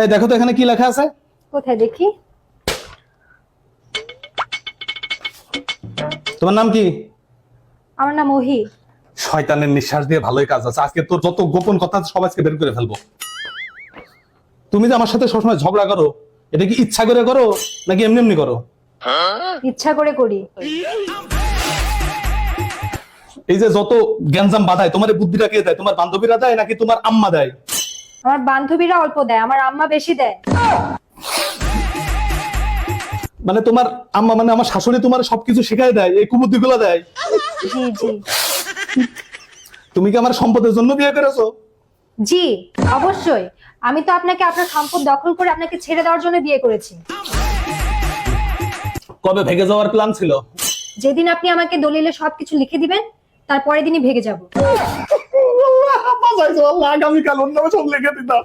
এই দেখো তো এখানে কি লেখা আছে। কোথায় দেখি? তোমার নাম কি? আমার নাম ওহি। শয়তানের নিঃশ্বাস দিয়ে ভালোই কাজ আছে, আজকে তোর যত গোপন কথা আছে সব আজকে বের করে ফেলবো। তুমি যে আমার সাথে সবসময় ঝগড়া করো, এটা কি ইচ্ছা করে করো নাকি এমনি এমনি করো? ইচ্ছা করে করি। এই যে যত গ্যাঞ্জাম বাধায় তোমার এই বুদ্ধিটা কে দেয়? তোমার বান্ধবীরা দেয় নাকি তোমার আম্মা দেয়? আমার বান্ধবীরা অল্প দেয়, আমার আম্মা বেশি দেয়। মানে তোমার আম্মা মানে আমার শাশুড়ি তোমার সবকিছু শিখাই দেয়, এই কুবুদ্ধি গুলো দেয়? জি জি তুমি কি আমার সম্পদের জন্য বিয়ে করেছো? জি, অবশ্যই। আমি তো আপনাকে আপনার সম্পদ দখল করে আপনাকে ছেড়ে দেওয়ার জন্য বিয়ে করেছি। কবে ভেগে যাওয়ার প্ল্যান ছিল? যেদিন আপনি আমাকে দলিলে সবকিছু লিখে দিবেন, তারপরের দিনই ভেগে যাব। আগামীকাল অন্য সব লিখে দিতাম।